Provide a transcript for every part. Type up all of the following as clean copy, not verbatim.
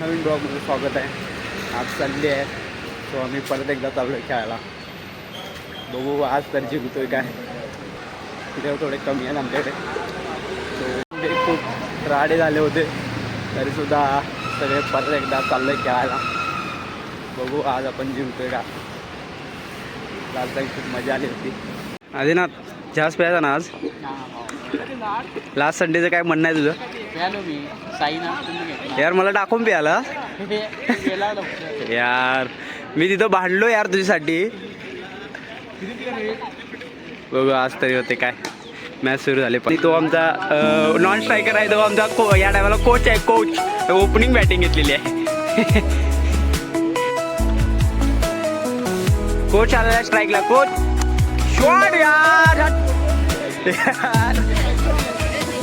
नवीन ब्लॉगमध्ये स्वागत आहे. आज संडे आहे, सो आम्ही परत एकदा चाललो आहे खेळायला. बघू आज तर जिंकतोय काय. तिथे थोडे कमी आहेत आमच्याकडे, सो ते खूप राडे झाले होते तरीसुद्धा सगळे परत एकदा चाललो आहे खेळायला. बघू आज आपण जिंकतोय का. लास्ट टाइम खूप मजा आली होती. आदिनाथ जास्त प्यायचा ना आज. लास्ट संडेचं काय म्हणणं आहे तुझं? यार मला टाकून प्याला यार, मी तिथं भांडलो यार तुझ्यासाठी. बघू आज तरी होते काय. मॅच सुरू झाले पण तो आमचा नॉन स्ट्रायकर आहे. तो आमचा या टायमाला कोच आहे. कोच ओपनिंग बॅटिंग घेतलेली आहे. कोच आलेला स्ट्राईकला. कोच शॉट यार,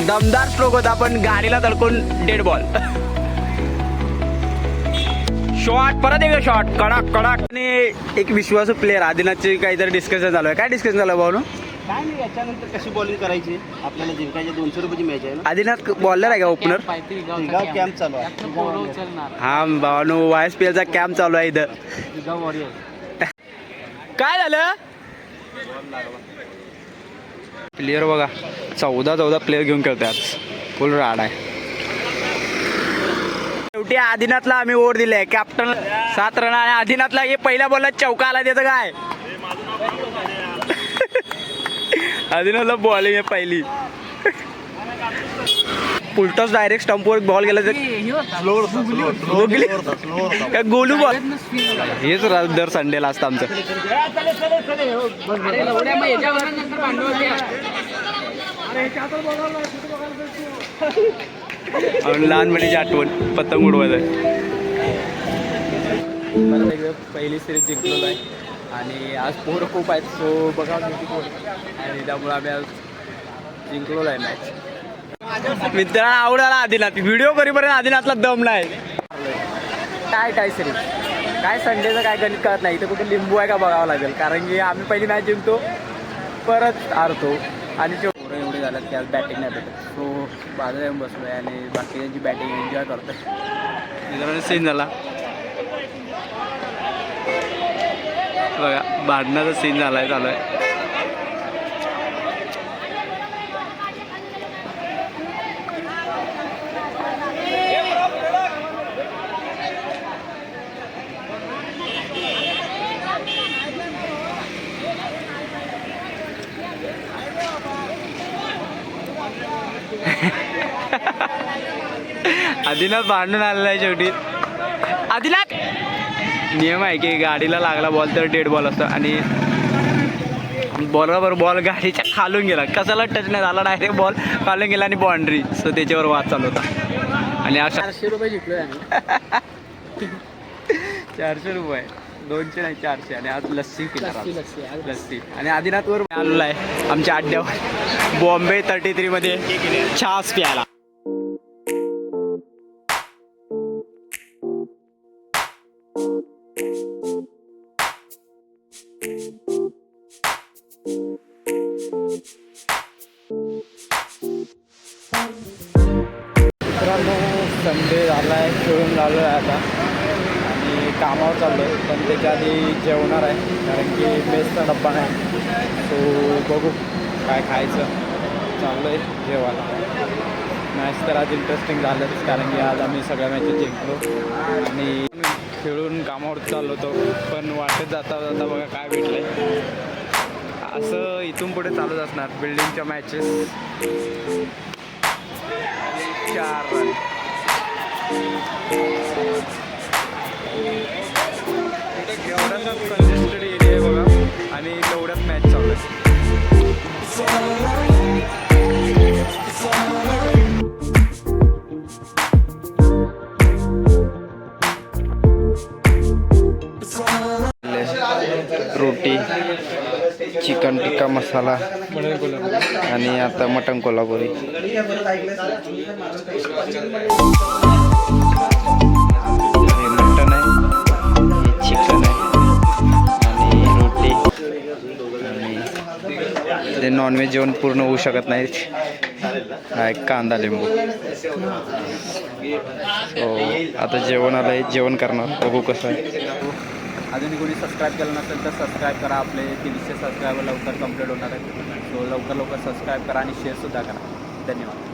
दमदार स्ट्रोक होता पण गाडीला तडकून डेड बॉल. शॉट परत एक शॉट कडक कडक. आणि एक विश्वासू प्लेअर आदिनाथचे काहीतरी डिस्कशन झालं आहे. काय डिस्कशन झालं भाऊ? काय नाही, याच्यानंतर कशी बॉलिंग करायची आपल्याला जिंकायची. 200 रुपयाची मॅच आहे ना. आदिनाथ बॉलर आहे का ओपनर? कॅम्प चालू आहे. हा भावानो, YSPL चा कॅम्प चालू आहे इथं. काय झालं? प्लेयर बघा 14 प्लेयर घेऊन खेळतोय आज. फुल राड आहे. शेवटी आदिनाथला आम्ही ओव्हर दिले. कॅप्टन 7 रन आणि आदिनाथला हे पहिल्या बॉलला चौका आला. त्याचं काय आदिनाथला बॉलिंग आहे पहिली. पुलटॉस डायरेक्ट स्टंपवर बॉल गेला तर गोलू बॉल. हेच दर संडेला असतं आमचं. लहानपणीची आठवण पतंग उडवायचं. पहिली सिरीज जिंकलेलो आहे आणि आज पोरं खूप आहेत. सो बघा किती पोर आणि त्यामुळे आम्ही आज जिंकलेलो आहे मॅच. मित्रांना आवडाला आदिनाथ. व्हिडिओ करीपर्यंत आदिनाथला दम नाही. काय सिरीज काय संडेचं काय गणित कळत नाही. इथं कुठे लिंबू आहे का बघावं लागेल, कारण की आम्ही पहिली मॅच जिंकतो परत हारतो आणि पोरं एवढे झालं की आज बॅटिंग नाही भेटत. सो बाजूला येऊन बसलो आहे आणि बाकीच्यांची बॅटिंग एन्जॉय करतो. मित्रांनो सीन झाला बघा, भांडणाचा सीन झाला आहे चालू आहे. आदिनाथ भांडून आलेला आहे शेवटी. आदिनाथ नियम आहे की गाडीला लागला बॉल तर डेड बॉल असतो आणि बॉलवर बॉल गाडीच्या खालून गेला. कशाला टच नाही झाला, डायरेक्ट बॉल खालून गेला आणि बाउंड्री. सो त्याच्यावर वाद चालू होता. आणि 400 रुपये जिंकलो आम्ही. 400 रुपये 200 नाही 400. आणि आज लस्सी पिणार. लस्सी आणि आदिनाथवर आलेला आहे आमच्या अड्ड्यावर बॉम्बे 33 मध्ये छास प्यायला. मित्रांनो संडे झाला आहे, खेळून झालो आहे आता आणि कामावर चाललो आहे. पण त्याच्या आधी जेवणार आहे कारण की मेसचा डब्बा नाही. सो बघू काय खायचं. चाललो आहे जेवायला. मॅच तर आज इंटरेस्टिंग झालंच कारण की आज आम्ही सगळ्या मॅचेस जिंकलो आणि खेळून कामावर चाललो होतो. पण वाटत जाता जाता बघा काय भेटलं आहे. असं इथून पुढे चालूच असणार बिल्डिंगच्या मॅचेस. 4 रन एवढ्याच कंजेस्टेड एरिया आहे बघा आणि तेवढ्याच मॅच चालू आहे. रोटी, चिकन टिक्का मसाला आणि आता मटण कोल्हापुरी. मटण आहे, चिकन आहे आणि रोटी. ते नॉनव्हेज जेवण पूर्ण होऊ शकत नाही. कांदा लिंबू सो आता जेवण आलं आहे, जेवण करणार, बघू कसं आहे. अजूनही कोणी सबस्क्राईब केलं नसेल तर सबस्क्राईब करा. आपले 300 सबस्क्रायबर लवकर कंप्लीट होणार आहे. सो लवकर सबस्क्राईब करा आणि शेअरसुद्धा करा. धन्यवाद.